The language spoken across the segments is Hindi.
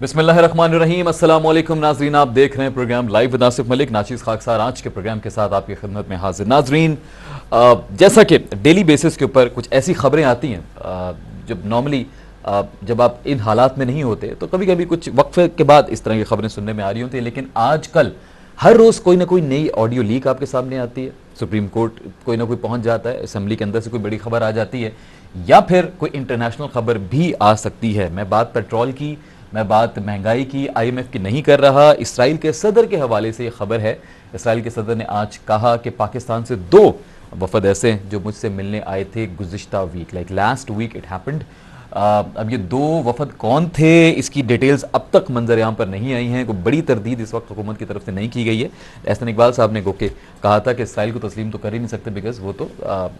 बिस्मिल्लाहिर्रहमानिर्रहीम। अस्सलाम वालेकुम नाजरीन, आप देख रहे हैं program live with Asif Malik. नाचिस खाकसार आज के प्रोग्राम के साथ आपकी खिदमत में हाजिर। नाजरीन, जैसा कि डेली बेसिस के ऊपर कुछ ऐसी खबरें आती हैं जब नॉर्मली जब आप इन हालात में नहीं होते तो कभी कभी कुछ वक्फे के बाद इस तरह की खबरें सुनने में आ रही होती हैं, लेकिन आजकल हर रोज़ कोई ना कोई नई ऑडियो लीक आपके सामने आती है। सुप्रीम कोर्ट कोई ना कोई पहुंच जाता है, असेंबली के अंदर से कोई बड़ी खबर आ जाती है, या फिर कोई इंटरनेशनल खबर भी आ सकती है। मैं बात पेट्रोल की, मैं बात महंगाई की, IMF की नहीं कर रहा। इसराइल के सदर के हवाले से ये खबर है। इसराइल के सदर ने आज कहा कि पाकिस्तान से 2 वफद ऐसे हैं जो मुझसे मिलने आए थे गुज़िश्ता week, like last week it happened. अब ये 2 वफद कौन थे, इसकी डिटेल्स अब तक मंजर यहाँ पर नहीं आई हैं। कोई बड़ी तरदीद इस वक्त हुकूमत की तरफ से नहीं की गई है। एहसन इकबाल साहब ने गोके कहा था कि इसराइल को तस्लीम तो कर ही नहीं सकते बिकॉज वो तो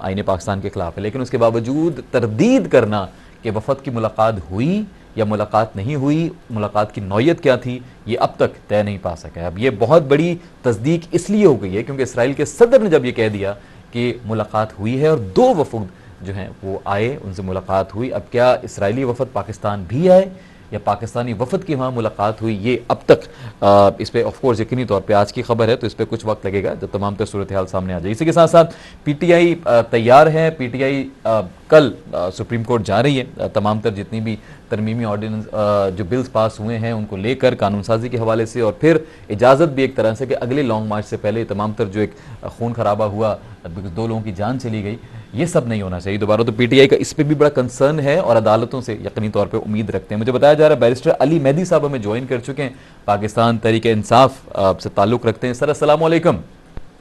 आईने पाकिस्तान के खिलाफ है, लेकिन उसके बावजूद तरदीद करना कि वफद की मुलाकात हुई या मुलाकात नहीं हुई, मुलाकात की नौयत क्या थी, ये अब तक तय नहीं पा सका। अब ये बहुत बड़ी तस्दीक इसलिए हो गई है क्योंकि इसराइल के सदर ने जब ये कह दिया कि मुलाकात हुई है और 2 वफद जो हैं वो आए, उनसे मुलाकात हुई। अब क्या इसराइली वफद पाकिस्तान भी आए या पाकिस्तानी वफद की वहाँ मुलाकात हुई, ये अब तक इस पर ऑफकोर्स यकीनी तौर पे आज की खबर है तो इस पर कुछ वक्त लगेगा जब तमाम तर सूरत हाल सामने आ जाए। इसी के साथ साथ PTI तैयार है। PTI कल सुप्रीम कोर्ट जा रही है। तमाम तर जितनी भी तरमीमी ऑर्डिनेंस जो बिल्स पास हुए हैं उनको लेकर कानून साजी के हवाले से, और फिर इजाज़त भी एक तरह से कि अगले लॉन्ग मार्च से पहले तमाम तर जो एक खून खराबा हुआ, 2 लोगों की जान चली गई, ये सब नहीं होना चाहिए दोबारा। तो PTI का इस पर भी बड़ा कंसर्न है और अदालतों से यकीनी तौर पे उम्मीद रखते हैं। मुझे बताया जा रहा है बैरिस्टर अली मेहदी साहब हमें ज्वाइन कर चुके हैं, पाकिस्तान तहरीक इंसाफ से ताल्लुक़ रखते हैं। सर अस्सलाम वालेकुम।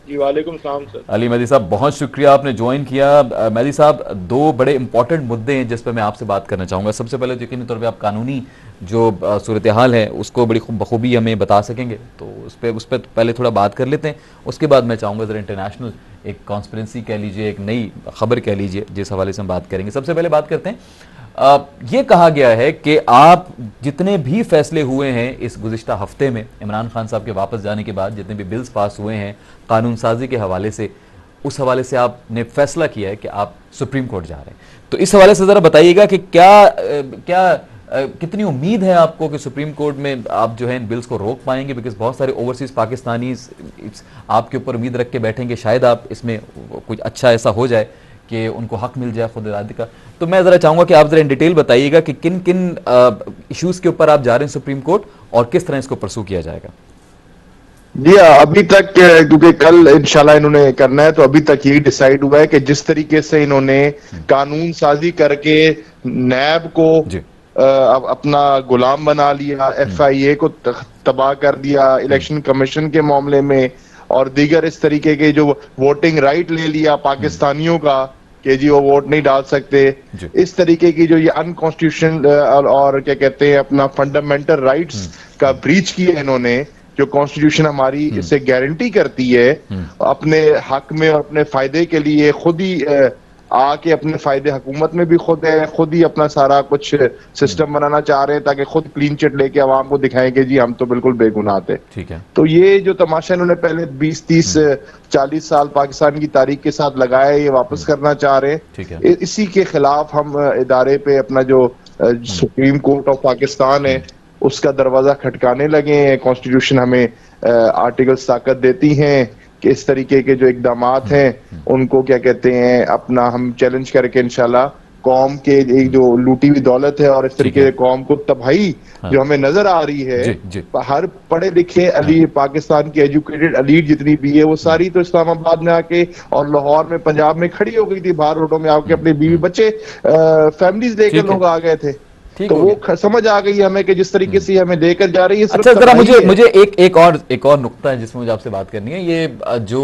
जी वालेकुम सलाम सर। अली मेहदी साहब, बहुत शुक्रिया आपने ज्वाइन किया। मेहदी साहब, 2 बड़े इंपॉर्टेंट मुद्दे हैं जिस पर मैं आपसे बात करना चाहूँगा। सबसे पहले यकीनी तौर पे आप कानूनी जो सूरत हाल है उसको बड़ी बखूबी हमें बता सकेंगे, तो उस पर पहले थोड़ा बात कर लेते हैं। उसके बाद मैं चाहूँगा ज़रा इंटरनेशनल एक कॉन्स्पिरेंसी कह लीजिए, एक नई खबर कह लीजिए, जिस हवाले से हम बात करेंगे। सबसे पहले बात करते हैं, ये कहा गया है कि आप जितने भी फैसले हुए हैं इस गुज़िश्ता हफ्ते में, इमरान खान साहब के वापस जाने के बाद जितने भी बिल्स पास हुए हैं कानून साजी के हवाले से, उस हवाले से आपने फैसला किया है कि आप सुप्रीम कोर्ट जा रहे हैं। तो इस हवाले से ज़रा बताइएगा कि कितनी उम्मीद है आपको कि सुप्रीम कोर्ट में आप जो है इन बिल्स को रोक पाएंगे, बिकॉज बहुत सारे ओवरसीज पाकिस्तानी आपके ऊपर उम्मीद रख के बैठेंगे शायद आप इसमें कुछ अच्छा ऐसा हो जाए कि उनको हक मिल जाए खुद इरादे का। तो मैं ज़रा चाहूँगा कि आप ज़रा इन डिटेल बताइएगा कि किन किन इश्यूज़ के ऊपर आप जा रहे हैं सुप्रीम कोर्ट और किस तरह इसको परसू किया जाएगा। जी अभी तक क्योंकि कल इंशाल्लाह इन्होंने करना है, तो अभी तक यही डिसाइड हुआ है कि जिस तरीके से इन्होंने कानून साजी करके नैब को अपना गुलाम बना लिया, FIA को तबाह कर दिया इलेक्शन कमीशन के मामले में, और दीगर इस तरीके के जो वोटिंग राइट ले लिया पाकिस्तानियों का कि जी वो वोट नहीं डाल सकते, इस तरीके की जो ये अनकॉन्स्टिट्यूशनल और क्या कहते हैं अपना फंडामेंटल राइट्स का ब्रीच किया इन्होंने, जो कॉन्स्टिट्यूशन हमारी इससे गारंटी करती है अपने हक में और अपने फायदे के लिए खुद ही आके अपने फायदे हुकूमत में भी खुद है, खुद ही अपना सारा कुछ सिस्टम बनाना चाह रहे हैं ताकि खुद क्लीन चिट लेके आवाम को दिखाएंगे जी हम तो बिल्कुल बेगुनाह थे। ठीक है। तो ये जो तमाशा इन्होंने पहले 20-30-40 साल पाकिस्तान की तारीख के साथ लगाया है, ये वापस करना चाह रहे हैं। इसी के खिलाफ हम इदारे पे अपना जो सुप्रीम कोर्ट ऑफ पाकिस्तान है उसका दरवाजा खटकाने लगे हैं। कॉन्स्टिट्यूशन हमें आर्टिकल्स ताकत देती हैं कि इस तरीके के जो इकदामात हैं उनको क्या कहते हैं अपना हम चैलेंज करके इंशाल्लाह कौम के एक जो लूटी हुई दौलत है और इस तरीके से कौम को तबाही जो हमें नजर आ रही है, हर पढ़े लिखे अली पाकिस्तान की एजुकेटेड एलीट जितनी भी है वो सारी तो इस्लामाबाद में आके और लाहौर में पंजाब में खड़ी हो गई थी, बाहर रोडों में आके अपने बीवी बच्चे फैमिलीज लेकर लोग आ गए थे। तो वो समझ आ गई हमें कि जिस तरीके से हमें लेकर जा रही है। अच्छा जरा मुझे एक और नुक्ता है जिसमें मुझे आपसे बात करनी है। ये जो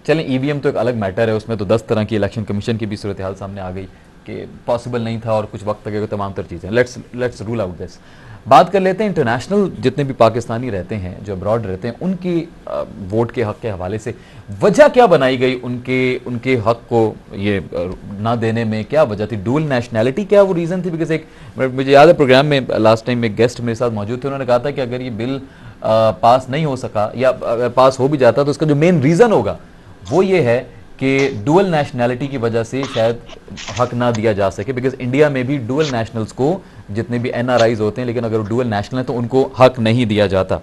चलें EVM तो एक अलग मैटर है, उसमें तो 10 तरह की इलेक्शन कमीशन की भी सूरत हाल सामने आ गई कि पॉसिबल नहीं था और कुछ वक्त लगेगा, तमाम तर चीज़ें। Let's rule out this. बात कर लेते हैं इंटरनेशनल जितने भी पाकिस्तानी रहते हैं जो अब्रॉड रहते हैं उनकी वोट के हक के हवाले से वजह क्या बनाई गई, उनके हक को ये ना देने में क्या वजह थी? डुअल नेशनैलिटी क्या वो रीज़न थी? बिकॉज एक मुझे याद है प्रोग्राम में लास्ट टाइम एक गेस्ट मेरे साथ मौजूद थे, उन्होंने कहा था कि अगर ये बिल पास नहीं हो सका या पास हो भी जाता तो उसका जो मेन रीज़न होगा वो ये है कि डुअल नेशनैलिटी की वजह से शायद हक ना दिया जा सके, बिकॉज इंडिया में भी डुअल नेशनल्स को जितने भी NRIs होते हैं, लेकिन अगर वो डुअल नेशनल है तो उनको हक नहीं दिया जाता।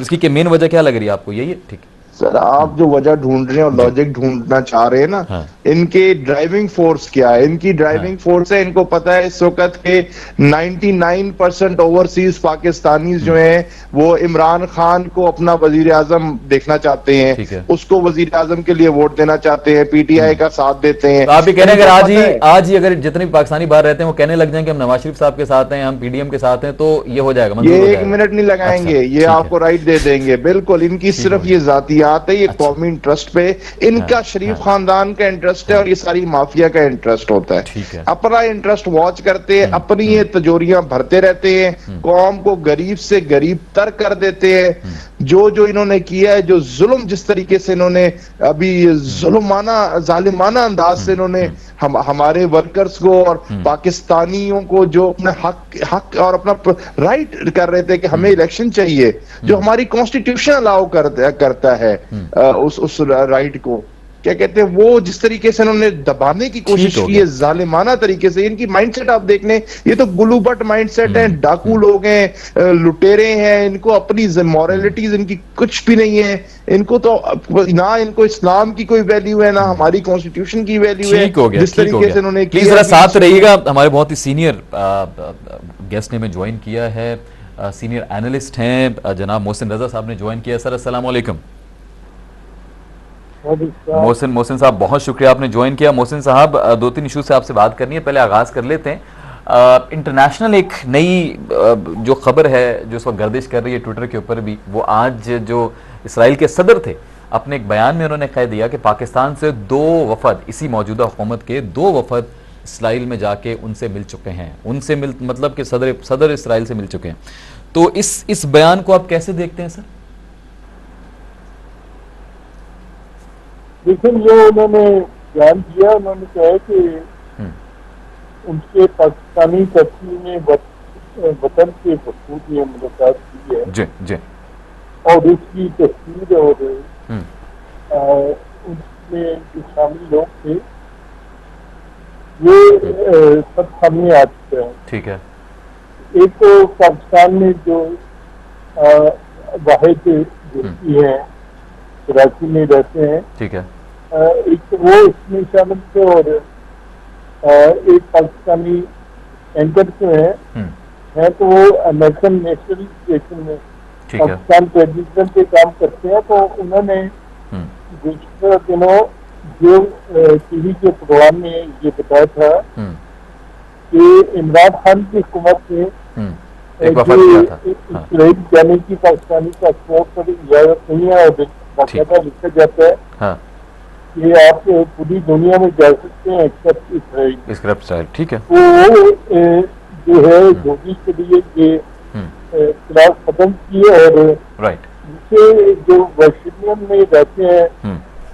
इसकी मेन वजह क्या लग रही है आपको? यही है? ठीक है सर, आप जो वजह ढूंढ रहे हैं और लॉजिक ढूंढना चाह रहे हैं ना, हाँ। इनके ड्राइविंग फोर्स क्या है? इनकी ड्राइविंग फोर्स है, इनको पता है इस वक्त के 99% ओवरसीज पाकिस्तानीज जो हैं वो इमरान खान को अपना वजीर आजम देखना चाहते ठीक है। हैं, उसको वजीर आजम के लिए वोट देना चाहते हैं, PTI का साथ देते हैं। तो आप भी कह रहे हैं अगर इनको आज ही अगर जितने भी पाकिस्तानी बाहर रहते हैं वो कहने लग जाएं कि हम नवाज शरीफ साहब के साथ हैं, हम PDM के साथ हैं, तो ये हो जाएगा, मंजूर हो ये जाएगा? 1 मिनट नहीं लगाएंगे, अच्छा, ये ठीक आपको राइट दे देंगे। बिल्कुल, इनकी सिर्फ ये जातियात है, ये अच्छा। कौमी इंटरेस्ट पे, इनका शरीफ खानदान का इंटरेस्ट है और ये सारी माफिया का इंटरेस्ट होता ठीक है। है। अपना इंटरेस्ट वॉच करते हैं, अपनी ये तिजोरियां भरते रहते हैं, कौम को गरीब से गरीब तर कर देते हैं। जो जो इन्होंने किया है, जो जुल्म जिस तरीके से इन्होंने अभी जुल्माना जालिमाना अंदाज से इन्होंने हमारे वर्कर्स को और पाकिस्तानियों को जो अपना हक और अपना राइट कर रहे थे कि हमें इलेक्शन चाहिए, जो हमारी कॉन्स्टिट्यूशन अलाउ करता है उस राइट को, क्या कहते हैं, वो जिस तरीके से इन्होंने दबाने की कोशिश की है जालिमाना तरीके से। इनकी माइंडसेट आप देख लें, ये तो गुलूबट माइंडसेट है, डाकू लोग हैं, लुटेरे हैं, इनको अपनी मॉरलिटीज इनकी कुछ भी नहीं है। इनको तो ना इनको इस्लाम की कोई वैल्यू है, ना हमारी कॉन्स्टिट्यूशन की वैल्यू है। ठीक हो गया, जिस तरीके से इन्होंने प्लीज जरा साथ रहिएगा। हमारे बहुत ही सीनियर गेस्ट ने हमें ज्वाइन किया है, सीनियर एनालिस्ट हैं जनाब मोहसिन रजा साहब ने ज्वाइन किया। सर अस्सलाम वालेकुम। मोहसिन साहब बहुत शुक्रिया आपने ज्वाइन किया। मोहसिन साहब 2-3 इशू से आपसे बात करनी है, पहले आगाज कर लेते हैं। इंटरनेशनल एक नई जो खबर है जो इस वक्त गर्दिश कर रही है ट्विटर के ऊपर भी, वो आज जो इसराइल के सदर थे अपने एक बयान में उन्होंने कह दिया कि पाकिस्तान से 2 वफद, इसी मौजूदा हुकूमत के 2 वफद इसराइल में जाके उनसे मिल चुके हैं। उनसे मिल मतलब कि सदर इसराइल से मिल चुके हैं। तो इस बयान को आप कैसे देखते हैं सर? लेकिन जो उन्होंने बयान दिया, उन्होंने कहा कि उनके पाकिस्तानी धरती में वतन के भरपूर ये मुलाकात की है जी जी, और उसकी तस्वीर और उसमें जो शामिल लोग थे ये सब सामने आ चुके हैं। ठीक है। एक तो पाकिस्तान में जो वाहिद व्यक्ति हैं कराची में रहते हैं, ठीक है, एक तो वो इसमें शामिल थे और एक पाकिस्तानी एंकर जो है तो वो अमेरिकन नेशनल स्टेशन में पाकिस्तान टेलीविजन पे काम करते हैं। तो उन्होंने गुज़श्ता दिनों जो TV के प्रोग्राम में ये बताया था कि इमरान खान की हुकूमत ने इसराइल जाने की पाकिस्तानी पासपोर्ट पर इजाजत नहीं है और बाकायदा लिखा जाता है कि आप पूरी दुनिया में जा सकते हैं एक्सेप्ट इसराइल। ठीक है। वो जो है मोदी के लिए ये खिलाफ खत्म किए और जिसे जो वाशिंगटन में रहते हैं,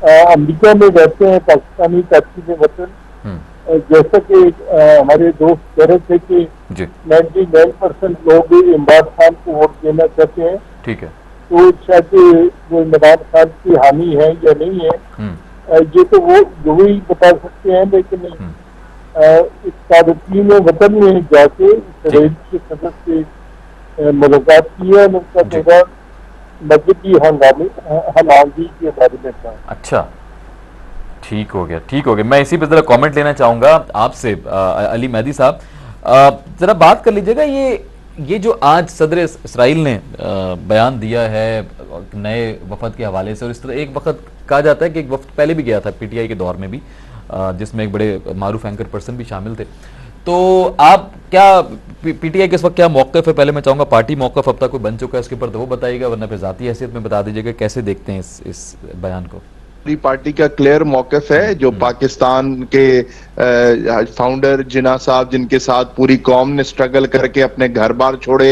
अमेरिका में रहते हैं पाकिस्तानी ताकीद वतन, जैसा कि हमारे दोस्त कह रहे थे कि 99% लोग इमरान खान को वोट देना चाहते हैं। ठीक है। तो शायद वो इमरान खान की हानि है या नहीं है, ये तो वो जो ही बता सकते हैं। लेकिन इस तारकीन वतन में जाके इसराइल के सदर से मुलाकात की है, उनका थोड़ा मजहबी हंगामी के बारे में था। अच्छा, ठीक हो गया, ठीक हो गया। मैं इसी पर जरा कमेंट लेना चाहूंगा आपसे अली मेहदी साहब, जरा बात कर लीजिएगा ये जो आज सदर इसराइल ने बयान दिया है नए वफद के हवाले से, और इस तरह एक वक्त कहा जाता है कि एक वक्त पहले भी गया था PTI के दौर में भी, जिसमें एक बड़े मारूफ एंकर पर्सन भी शामिल थे। तो आप क्या PTI के इस वक्त क्या मौक़िफ़ है? पहले मैं चाहूंगा पार्टी मौक़िफ़ अब तक कोई बन चुका है उसके ऊपर तो वो बताइएगा, वरना फिर ज़ाती हैसियत में बता दीजिएगा कैसे देखते हैं इस बयान को। पार्टी का क्लियर मौक़िफ़ है, जो पाकिस्तान के फाउंडर जिन्ना साहब, जिनके साथ पूरी कौम ने स्ट्रगल करके अपने घर बार छोड़े,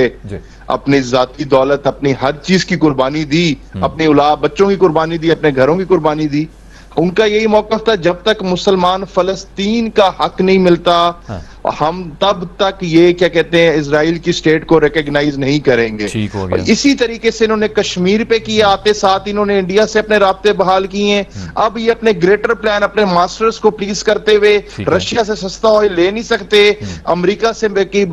अपनी जाती दौलत, अपनी हर चीज की कुर्बानी दी, अपनी औलाद बच्चों की कुर्बानी दी, अपने घरों की कुर्बानी दी, उनका यही मौक़िफ़ था जब तक मुसलमान फलस्तीन का हक नहीं मिलता, हम तब तक ये क्या कहते हैं इजराइल की स्टेट को रिकॉग्नाइज नहीं करेंगे। ठीक हो गया। इसी तरीके से इन्होंने कश्मीर पे किया, आते साथ इन्होंने इंडिया से अपने राब्ते बहाल किए हैं। अब ये अपने ग्रेटर प्लान अपने मास्टर्स को प्लीज करते हुए रशिया से सस्ता ऑयल ले नहीं सकते, अमेरिका से की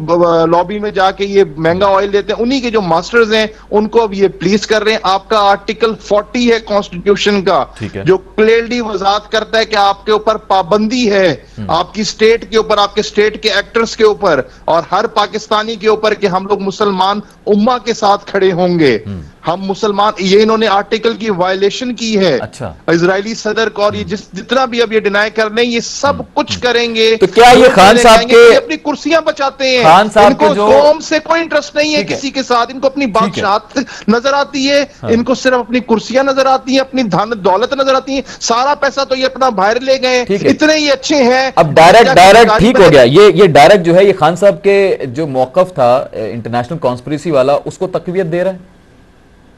लॉबी में जाके ये महंगा ऑयल लेते हैं, उन्हीं के जो मास्टर्स हैं उनको अब ये प्लीज कर रहे हैं। आपका आर्टिकल 40 है कॉन्स्टिट्यूशन का, जो क्लियरली वजाहत करता है कि आपके ऊपर पाबंदी है, आपकी स्टेट के ऊपर, आपके स्टेट के एक्टर्स के ऊपर और हर पाकिस्तानी के ऊपर कि हम लोग मुसलमान उम्मा के साथ खड़े होंगे। हम मुसलमान, ये इन्होंने आर्टिकल की वायलेशन की है। अच्छा। इजरायली सदर को, और ये जितना भी अब ये डिनाई कर रहे हैं ये सब कुछ करेंगे। तो क्या ये खान साहब के अपनी कुर्सियां बचाते हैं, खान साहब इनको जो कौम से कोई इंटरेस्ट नहीं है किसी के साथ, इनको अपनी बादशाहत नजर आती है। हाँ। इनको सिर्फ अपनी कुर्सियां नजर आती हैं, अपनी धन दौलत नजर आती है, सारा पैसा तो ये अपना बाहर ले गए, इतने ही अच्छे हैं। अब डायरेक्ट ठीक हो गया, ये डायरेक्ट जो है ये खान साहब के जो मौकफ था इंटरनेशनल कॉन्स्पिरेसी वाला, उसको तकवीत दे रहा है,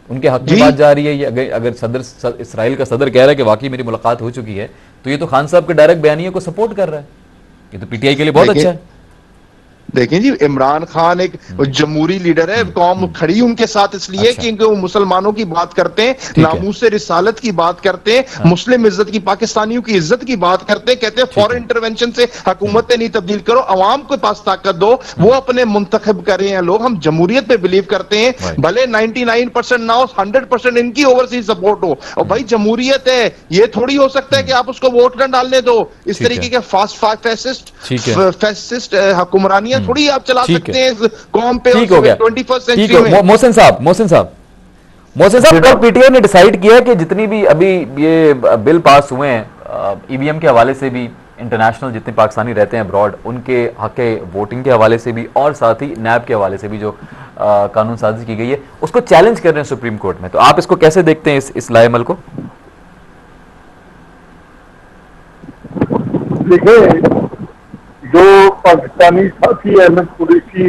उनके हक में बात जा रही है। ये अगर सदर इसराइल का सदर कह रहा है कि वाकई मेरी मुलाकात हो चुकी है, तो ये तो खान साहब के डायरेक्ट बयानियों को सपोर्ट कर रहा है। ये तो पीटीआई के लिए बहुत अच्छा है। देखें जी, इमरान खान एक जमहूरी लीडर है, कौम खड़ी उनके साथ इसलिए क्योंकि वो मुसलमानों की बात करते हैं, नामूस से रिसालत की बात करते हैं, मुस्लिम इज्जत की, पाकिस्तानियों की इज्जत की बात करते हैं, कहते हैं फॉरेन इंटरवेंशन से हुकूमतें नहीं तब्दील करो, अवाम के पास ताकत दो, वो अपने मुंतखब कर रहे हैं लोग। हम जमहूरियत पे बिलीव करते हैं, भले 99% ना हो, 100% इनकी ओवरसीज सपोर्ट हो। और भाई जमहूरियत है, ये थोड़ी हो सकता है कि आप उसको वोट न डालने दो। इस तरीके के फैसिस्ट हुक्मरानियां थोड़ी आप चला सकते हैं कौम पे। ठीक हो गया। 21st सेंचुरी में। मोहसिन साहब कल पीटीआई ने डिसाइड किया कि जितनी भी अभी ये बिल पास हुए हैं ईवीएम के हवाले से भी, इंटरनेशनल जितने पाकिस्तानी रहते हैं अब्रॉड, उनके हक वोटिंग के हवाले से भी, और साथ ही नैब के हवाले से भी जो कानून साजी की गई है, उसको चैलेंज कर रहे हैं सुप्रीम कोर्ट में। तो आप इसको कैसे देखते हैं, इस लाएमल को? देखिए, जो पाकिस्तानी साथी अहमद कुरैशी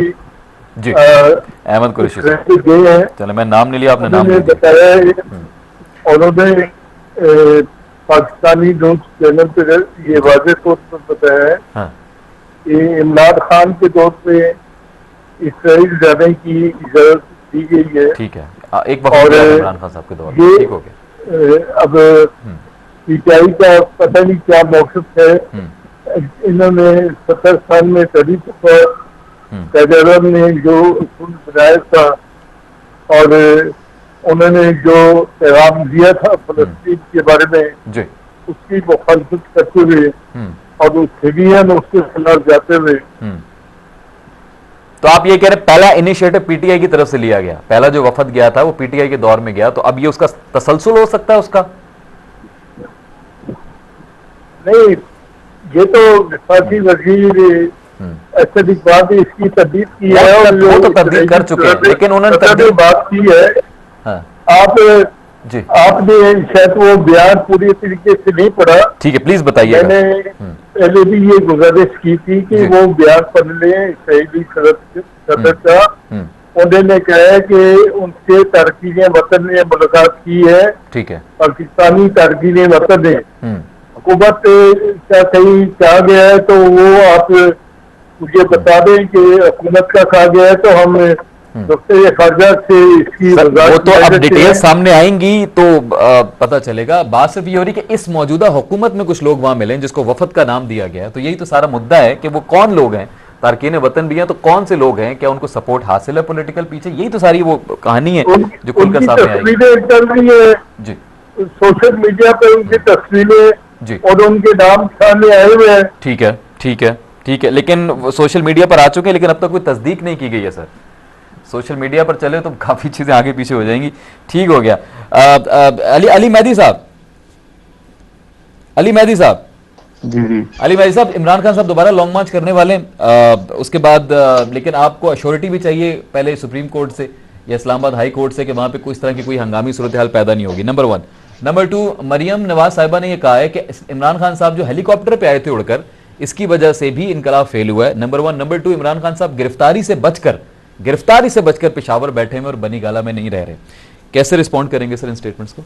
जी, अहमद कुरैशी गए हैं, चलो मैं नाम नहीं लिया, आपने नाम बताया, उन्होंने पाकिस्तानी न्यूज चैनल पर ये वाज़ेह तौर पर बताया है कि इमरान खान के दौर पे इसराइल जाने की इजाजत दी गई है। ठीक है, एक वक्त इमरान खान साहब के दौर में, ठीक हो गया। अब पीटीआई का पता नहीं क्या मौक़िफ़ है। इन्होंने 70 साल में कभी कायद-ए-आज़म ने जो उसूल बनाया था और उन्होंने जो पैगाम दिया था फलस्तीन के बारे में जी, उसकी मुखालफत करते हुए और उसके खिलाफ जाते हुए। तो आप ये कह रहे पहला इनिशिएटिव पीटीआई की तरफ से लिया गया, पहला जो वफद गया था वो पीटीआई के दौर में गया, तो अब ये उसका तसलसल हो सकता है उसका? नहीं, ये तो विफाकी वजीर असद इकबाल ने इसकी तब्दील की है और वो तो तब्दील कर चुके हैं, लेकिन उन्होंने तब्दील बात की है। हाँ। आपने शायद वो बयान पूरी तरीके से नहीं पढ़ा। ठीक है, प्लीज बताइए। मैंने पहले भी ये गुजारिश की थी कि वो बयान पढ़ लें इसराइली सदर का। उन्होंने कहा है कि उनके तारकीन वतन ने मुलाकात की है। ठीक है, पाकिस्तानी तारकीन वतन ने हुकूमत क्या कहीं कहा गया है तो वो आप मुझे बता दें कि हुकूमत का कहा गया है, तो हम डॉक्टर खारजा से इसकी वो तो अब डिटेल सामने आएंगी तो पता चलेगा। बात सिर्फ ये हो रही कि इस मौजूदा हुकूमत में कुछ लोग वहां मिले जिसको वफद का नाम दिया गया है, तो यही तो सारा मुद्दा है कि वो कौन लोग हैं, तारकीन वतन भी हैं तो कौन से लोग हैं, क्या उनको सपोर्ट हासिल है पॉलिटिकल पीछे, यही तो सारी वो कहानी है जो खुलकर सामने आएगी। जी, सोशल मीडिया पे उनकी तस्वीरें जी और उनके नाम सामने आए हुए हैं। ठीक है, ठीक है, ठीक है, लेकिन सोशल मीडिया पर आ चुके हैं, लेकिन अब तक कोई तस्दीक नहीं की गई है सर। सोशल मीडिया पर चले तो काफी चीजें आगे पीछे हो जाएंगी। ठीक हो गया। अली मेहदी साहब, अली मेहदी साहब इमरान खान साहब दोबारा लॉन्ग मार्च करने वाले हैं उसके बाद, लेकिन आपको अश्योरिटी भी चाहिए पहले सुप्रीम कोर्ट से या इस्लामाबाद हाई कोर्ट से कि वहां पे कोई इस तरह की कोई हंगामी सूरत हाल पैदा नहीं होगी, नंबर 1। नंबर 2, मरियम नवाज साहिबा ने यह कहा है कि इमरान खान साहब जो हेलीकॉप्टर पे आए थे उड़कर, इसकी वजह से भी इनकलाब फेल हुआ है, नंबर 1। नंबर 2, इमरान खान साहब गिरफ्तारी से बचकर पेशावर बैठे में और बनी गाला में नहीं रह रहे। कैसे रिस्पॉन्ड करेंगे सर इन स्टेटमेंट्स को?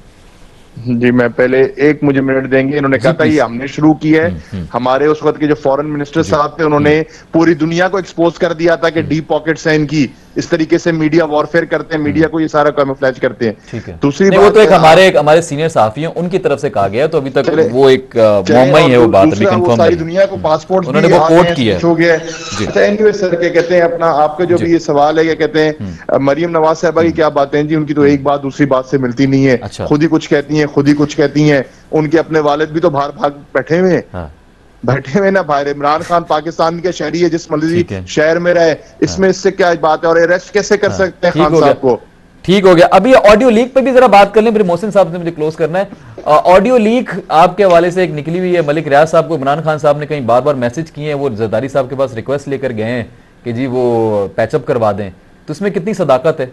जी, मैं पहले एक मुझे मिनट देंगे। इन्होंने कहा था ये हमने शुरू की है। हमारे उस वक्त के जो फॉरेन मिनिस्टर साहब थे उन्होंने पूरी दुनिया को एक्सपोज कर दिया था कि डीप पॉकेट्स हैं इनकी, इस तरीके से मीडिया वॉरफेयर करते हैं, मीडिया को ये सारा कैमोफ्लेज करते हैं। ठीक है। दूसरी वो तो एक हमारे सीनियर साहफी हैं, उनकी तरफ से कहा गया, तो अभी तक वो एक मुअम्मा ही है वो बात, अभी कंफर्म सारी दुनिया को पासपोर्ट उन्होंने वो कोट किया हो गया। अच्छा, एनीवे सर, क्या कहते हैं अपना आपका जो भी ये सवाल है, क्या कहते हैं मरियम नवाज साहबा की क्या बातें हैं जी, उनकी तो एक बात दूसरी बात से मिलती नहीं है। अच्छा। खुद ही कुछ कहती हैं, खुद ही कुछ कहती हैं। उनके अपने वालिद भी तो बाहर भाग बैठे हुए हैं। हाँ। बैठे हुए ना बाहर। इमरान खान पाकिस्तान के शहरी है, जिस मर्जी शहर में रहे, इसमें इससे क्या बात है? और अरेस्ट कैसे कर सकते हैं खान साहब को? ठीक हो गया। अभी ऑडियो लीक पे भी जरा बात कर लें, फिर मोहसिन साहब से मुझे क्लोज करना है। ऑडियो लीक आपके हवाले से एक निकली हुई है। मलिक रियाज साहब को इमरान खान साहब ने कहीं बार बार मैसेज किए हैं, वो जरदारी साहब के पास रिक्वेस्ट लेकर गए हैं कि जी वो पैचअप करवा दें, तो इसमें कितनी सदाकत है?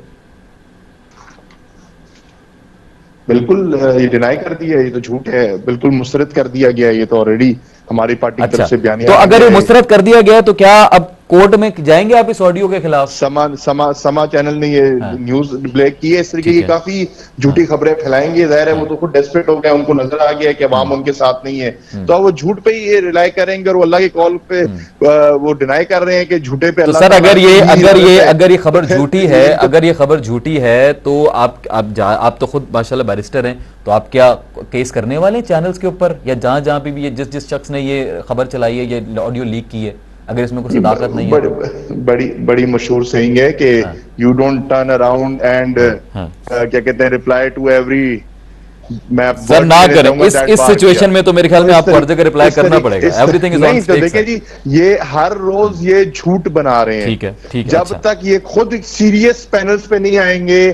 बिल्कुल ये डिनाई कर दिया, ये तो झूठ है, बिल्कुल मुस्तरद कर दिया गया। ये तो ऑलरेडी हमारी पार्टी की तरफ से बयान। तो अगर ये मुस्तरद कर दिया गया तो क्या अब कोर्ट में जाएंगे आप इस ऑडियो के खिलाफ? समा चैनल ने ये न्यूज ब्रेक की है, इस तरीके की काफी झूठी खबरें फैलाएंगे। जाहिर है वो तो खुद डेस्परेट हो गए, उनको नजर आ गया कि अवाम उनके साथ नहीं है, तो वो झूठ पे ही ये रिलाई करेंगे और वो अल्लाह की कॉल पे वो डिनाई कर रहे हैं कि झूठे पे। तो सर अगर ये खबर झूठी है, अगर ये खबर झूठी है तो आप तो खुद माशाल्लाह बैरिस्टर हैं, तो आप क्या केस करने वाले हैं चैनल्स के ऊपर, या जहां जहां पे भी ये जिस शख्स ने ये खबर चलाई है, ये ऑडियो लीक की है, अगर इसमें कोई सदाकत नहीं है? बड़ी मशहूर सेइंग है कि you don't turn around and क्या कहते हैं, रिप्लाई टू एवरी। सर ना करें इस सिचुएशन में, तो मेरे ख्याल में आपको हर जगह रिप्लाई करना पड़ेगा। Everything is on stake. देखिए जी, ये हर रोज ये झूठ बना रहे हैं। ठीक है। जब तक ये खुद सीरियस पैनल्स पे नहीं आएंगे,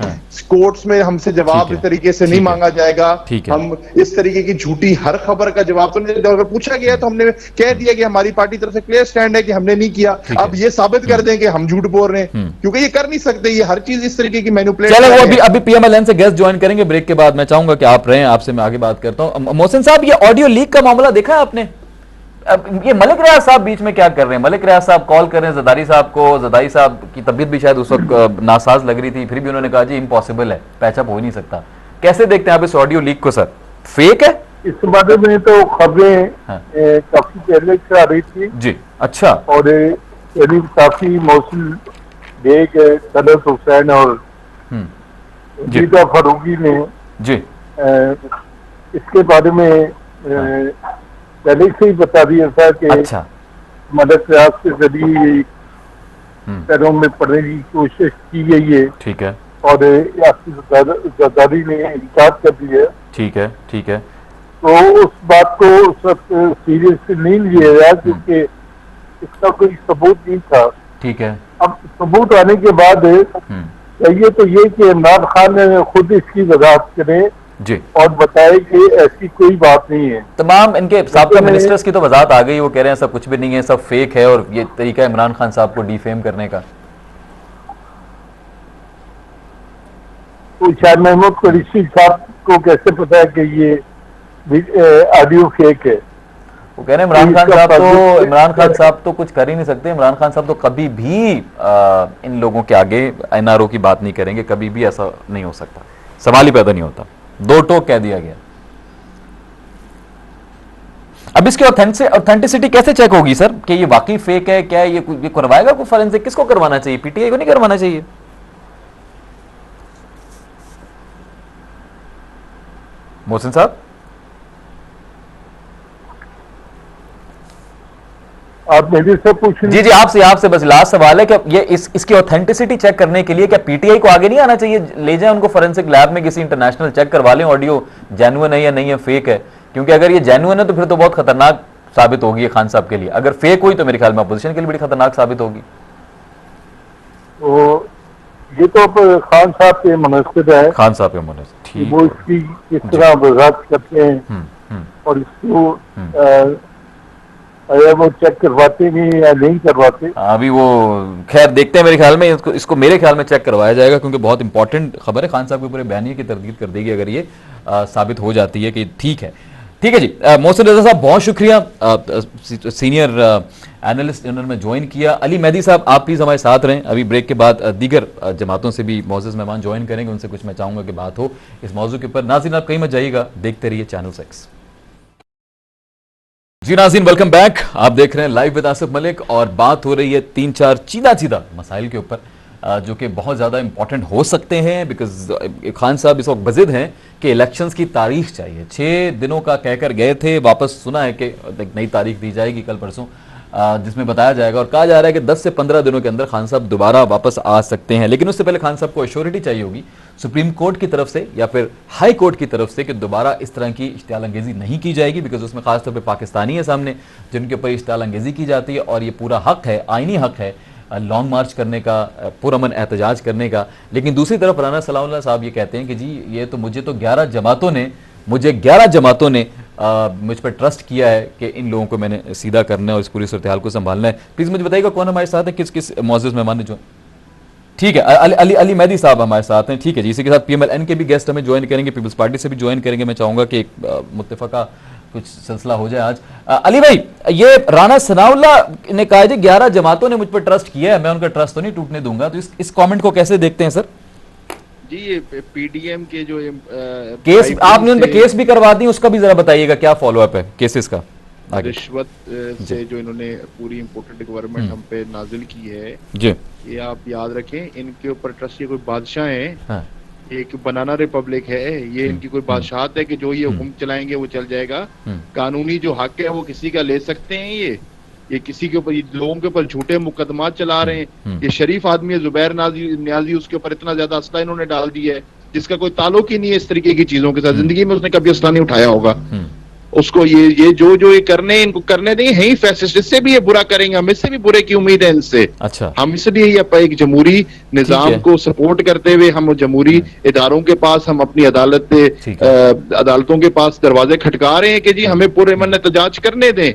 कोर्ट्स में हमसे जवाब इस तरीके से नहीं मांगा जाएगा, हम इस तरीके की झूठी हर खबर का जवाब तो नहीं। अगर पूछा गया तो हमने कह दिया कि हमारी पार्टी तरफ से क्लियर स्टैंड है कि हमने नहीं किया। अब ये साबित कर दें कि हम झूठ बोल रहे हैं, क्योंकि ये कर नहीं सकते, ये हर चीज इस तरीके की मैनिपुलेट। चलो वो अभी पीएमएलएन से गेस्ट ज्वाइन करेंगे ब्रेक के बाद। मैं चाहूंगा कि आप रहें, आपसे मैं आगे बात करता हूं। मोहसिन साहब, ये ऑडियो लीक का मामला देखा है आपने? अब ये मलिक रियाज साहब बीच में क्या कर रहे हैं? मलिक रियाज साहब कॉल कर रहे हैं जरदारी साहब को। जरदारी साहब की तबीयत भी शायद उस वक्त नासाज लग रही थी, फिर भी उन्होंने कहा जी इम्पॉसिबल है, पैचअप हो ही नहीं सकता। कैसे देखते हैं आप इस ऑडियो लीक को सर? फेक है इस बारे में तो खबरें काफी पहले से आ रही थी जी। अच्छा। और काफी मौसम बेग, तलत हुसैन और जीदा फरूगी ने जी इसके बारे में पहले से ही बता दिया था कि अच्छा। मदद रियाज के जरिए पैरों में पड़ने की कोशिश की गई है। ठीक है। और जरदारी ने इनकार कर दिया। ठीक है। ठीक है। तो उस बात को उस वक्त सीरियस नहीं लिया गया, क्योंकि इसका कोई सबूत नहीं था। ठीक है। अब सबूत आने के बाद चाहिए तो ये कि इमरान खान ने खुद इसकी वजाहत करे जी और बताए कि ऐसी कोई बात नहीं है। तमाम इनके साबका मिनिस्टर्स की तो वजाहत आ गई, वो कह रहे हैं सब कुछ भी नहीं है, सब फेक है, और ये तरीका है इमरान खान साहब को डिफेम करने का। तो शायद महमूद कुरैशी साहब को कैसे पता है कि ये ऑडियो फेक है? वो कह रहे हैं इमरान खान साहब तो कुछ कर ही नहीं सकते। इमरान खान साहब तो कभी भी इन लोगों के आगे एनआरओ की बात नहीं करेंगे, कभी भी ऐसा नहीं हो सकता, सवाल ही पैदा नहीं होता। दो टोक कह दिया गया। अब इसकी ऑथेंटिसिटी कैसे चेक होगी सर कि ये वाकई फेक है? क्या ये करवाएगा कोई फॉरेंसिक? किसको करवाना चाहिए? पीटीआई को नहीं करवाना चाहिए? मोहसिन साहब, आप मेरे से पूछें। जी आपसे बस लास्ट सवाल है कि ये इसकी ऑथेंटिसिटी चेक करने के लिए क्या पीटीआई को आगे नहीं आना चाहिए? ले जाएं उनको फॉरेंसिक लैब में, किसी इंटरनेशनल चेक करवा लें ऑडियो जेन्युइन है या नहीं है, फेक है। क्योंकि अगर ये जेन्युइन है तो फिर तो बहुत खतरनाक साबित होगी खान साहब के लिए। अगर फेक हुई तो मेरे ख्याल में अपोजिशन के लिए बड़ी खतरनाक साबित होगी। तो ये तो खान साहब के मुनस्सिब है। खान साहब के मुनस्सिब, ठीक। वो इसकी किस तरह वजाहत करते हैं और इसको वो चेक करवाते नहीं या नहीं करवाते, अभी वो खैर देखते हैं। मेरे ख्याल में इसको मेरे ख्याल में चेक करवाया जाएगा, क्योंकि बहुत इंपॉर्टेंट खबर है। खान साहब के पूरे बयानिए की तरदीद कर देगी अगर ये साबित हो जाती है कि ठीक है। ठीक है जी, मोहसिन रजा साहब बहुत शुक्रिया, सीनियर एनालिस्ट इन्होंने ज्वाइन किया। अली मेहदी साहब आप प्लीज हमारे साथ रहें, अभी ब्रेक के बाद दीगर जमातों से भी मोअज़्ज़ज़ मेहमान ज्वाइन करेंगे, उनसे कुछ मैं चाहूंगा कि बात हो इस मौजू के ऊपर। नाज़रीन आप कहीं मत जाइएगा, देखते रहिए चैनल 6। जी नाज़रीन वेलकम बैक, आप देख रहे हैं लाइव विद आसिफ मलिक और बात हो रही है 3-4 चीदा मसाइल के ऊपर जो कि बहुत ज़्यादा इंपॉर्टेंट हो सकते हैं, बिकॉज खान साहब इस वक्त बजिद हैं कि इलेक्शंस की तारीख चाहिए। 6 दिनों का कहकर गए थे, वापस सुना है कि नई तारीख दी जाएगी कल परसों, जिसमें बताया जाएगा और कहा जा रहा है कि 10 से 15 दिनों के अंदर खान साहब दोबारा वापस आ सकते हैं। लेकिन उससे पहले खान साहब को एश्योरिटी चाहिए होगी सुप्रीम कोर्ट की तरफ से या फिर हाई कोर्ट की तरफ से कि दोबारा इस तरह की इश्तियाल अंगेजी नहीं की जाएगी, बिकॉज उसमें खासतौर पर पाकिस्तानी है सामने जिनके ऊपर इश्तियाल अंगेजी की जाती है और ये पूरा हक है, आईनी हक है लॉन्ग मार्च करने का, पुरअमन एहतजाज करने का। लेकिन दूसरी तरफ राना सलाउल्लाह साहब ये कहते हैं कि जी ये तो मुझे 11 जमातों ने मुझ पर ट्रस्ट किया है कि इन लोगों को मैंने सीधा करना है और इस पूरी सूरत हाल को संभालना है। प्लीज मुझे बताइएगा कौन हमारे साथ है, किस मुअज़्ज़ज़ मेहमान ने जो, ठीक है अली मेहदी साहब हमारे साथ हैं, ठीक है जी। इसी के साथ PMLN के भी गेस्ट हमें ज्वाइन करेंगे, पीपल्स पार्टी से भी ज्वाइन करेंगे। मैं चाहूंगा कि एक मुत्तफ़क़ा कुछ सिलसिला हो जाए आज। अली भाई, ये राना सनाउल्लाह ने कहा जी 11 जमातों ने मुझ पर ट्रस्ट किया है, मैं उनका ट्रस्ट तो नहीं टूटने दूंगा, तो इस कमेंट को कैसे देखते हैं सर? जी ये PDM के जो केस आपने उन पे केस भी करवा दी, उसका भी जरा बताइएगा क्या फॉलोअप है केसेस का? रिश्वत से जो इन्होंने पूरी इम्पोर्टेंट गवर्नमेंट हम पे नाजिल की है जी, ये आप याद रखें। इनके ऊपर ट्रस्ट ये कोई बादशाह है, हाँ। एक बनाना रिपब्लिक है, ये इनकी कोई बादशाहत है कि जो ये हुक्म चलाएंगे वो चल जाएगा। कानूनी जो हक है वो किसी का ले सकते हैं, ये किसी के ऊपर, लोगों के ऊपर झूठे मुकदमा चला रहे हैं। ये शरीफ आदमी है ज़ुबैर न्याजी, उसके ऊपर इतना ज्यादा असला इन्होंने डाल दिया है जिसका कोई ताल्लुक ही नहीं है इस तरीके की चीजों के साथ। जिंदगी में उसने कभी असला नहीं उठाया होगा। उसको ये जो ये करने, इनको करने देंगे, है ही फैसिस्ट, इससे भी ये बुरा करेंगे, हम इससे भी बुरे की उम्मीद है इनसे। अच्छा, हम इसलिए एक जमहूरी निजाम को सपोर्ट करते हुए हम जमहूरी इदारों के पास, हम अपनी अदालतों के पास दरवाजे खटका रहे हैं कि जी हमें पुरअमन एहतजाज करने दें।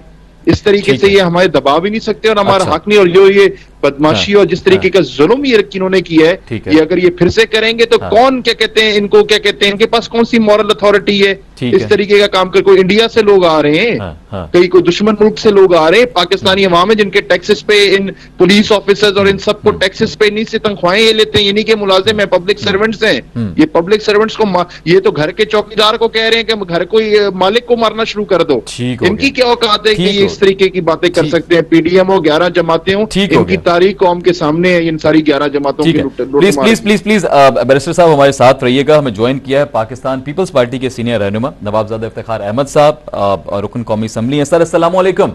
इस तरीके से ये हमारे दबा भी नहीं सकते और हमारा हक नहीं। और जो ये बदमाशी और जिस तरीके का जुल्म ये इन्होंने किया है, ये अगर ये फिर से करेंगे तो कौन क्या कहते हैं, इनको क्या कहते हैं, इनके पास कौन सी मॉरल अथॉरिटी है इस तरीके का काम कर? कोई इंडिया से लोग आ रहे हैं, कई कोई दुश्मन मुल्क से लोग आ रहे हैं, पाकिस्तानी अवाम है जिनके टैक्सेस पे, इन पुलिस ऑफिसर्स और इन सबको टैक्सेस पे इन्हीं से तनख्वाहें ये लेते हैं, इन्हीं के मुलाजिम है, पब्लिक सर्वेंट्स हैं। ये पब्लिक सर्वेंट्स को, ये तो घर के चौकीदार को कह रहे हैं कि घर को, मालिक को मारना शुरू कर दो। इनकी क्या औकात है कि ये इस तरीके की बातें कर सकते हैं? PDM हो, 11 जमातें हो, इनकी तारीख कौम के सामने है इन सारी 11 जमातों की। प्लीज बैरिस्टर साहब हमारे साथ रहिएगा। हमें ज्वाइन किया है पाकिस्तान पीपल्स पार्टी के सीनियर रहनुमा नवाबजादा इफ्तिखार अहमद साहब और रुकन कौमी असम्बली हैं। सर अस्सलाम वालेकुम।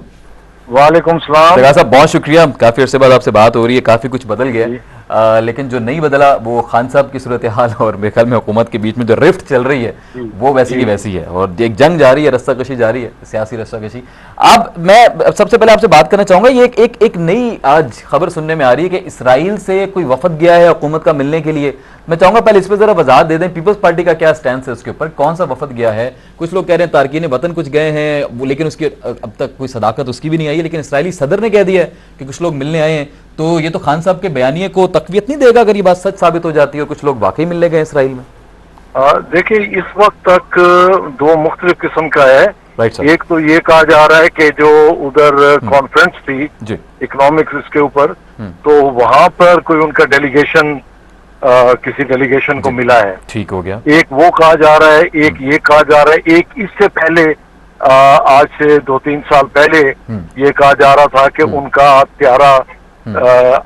वालेकुम सलाम साहब बहुत शुक्रिया, काफी अरसे बाद आपसे बात हो रही है, काफी कुछ बदल गया, लेकिन जो नहीं बदला वो खान साहब की सूरत हाल और मेरे ख्याल में हुकूमत के बीच में जो रिफ्ट चल रही है वो वैसी की वैसी है और एक जंग जारी है, रस्साकशी जारी है, सियासी रस्साकशी। अब मैं सबसे पहले आपसे बात करना चाहूंगा, ये एक नई आज खबर सुनने में आ रही है कि इसराइल से कोई वफद गया है हुकूमत का मिलने के लिए। मैं चाहूंगा पहले इस पर जरा वजाहत दे दें, पीपल्स पार्टी का क्या स्टैंड है उसके ऊपर, कौन सा वफद गया है? कुछ लोग कह रहे हैं तारकीन वतन कुछ गए हैं, लेकिन उसकी अब तक कोई सदाकत उसकी भी नहीं आई है, लेकिन इसराइली सदर ने कह दिया है कि कुछ लोग मिलने आए हैं। तो ये तो खान साहब के बयानिए को तकवीत नहीं देगा अगर ये बात सच साबित हो जाती है और कुछ लोग वाकई मिलने गए इसराइल में? देखिए इस वक्त तक 2 मुख्तलिफ किस्म का है। एक तो ये कहा जा रहा है कि जो उधर कॉन्फ्रेंस थी इकोनॉमिक्स इसके ऊपर, तो वहां पर कोई उनका डेलीगेशन किसी डेलीगेशन को मिला है, ठीक हो गया। एक वो कहा जा रहा है, एक ये कहा जा रहा है, एक इससे पहले आज से 2-3 साल पहले ये कहा जा रहा था कि उनका त्यारा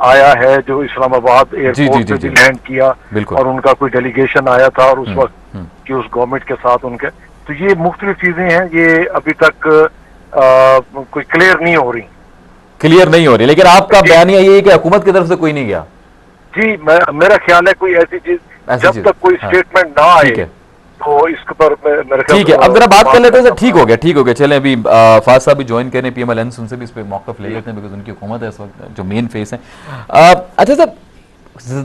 आया है जो इस्लामाबाद एयरपोर्ट पे भी लैंड किया और उनका कोई डेलीगेशन आया था और उस वक्त की उस गवर्नमेंट के साथ उनके, तो ये मुख्तलिफ चीजें हैं, ये अभी तक कोई क्लियर नहीं हो रही। लेकिन आपका बयान ये है कि हुकूमत की तरफ से कोई नहीं गया? जी मेरा ख्याल है कोई ऐसी चीज जब तक कोई स्टेटमेंट ना आए तो इसके पर मेरे ख्याल, ठीक है। अब जरा बात कर लेते हैं, ठीक हो गया। चलें अभी फाज साहब भी ज्वाइन करें PMLN, उनसे भी इस पे मौक़िफ़ ले लेते हैं बिकॉज उनकी हुकूमत है इस वक्त जो मेन फेस है। अच्छा सर,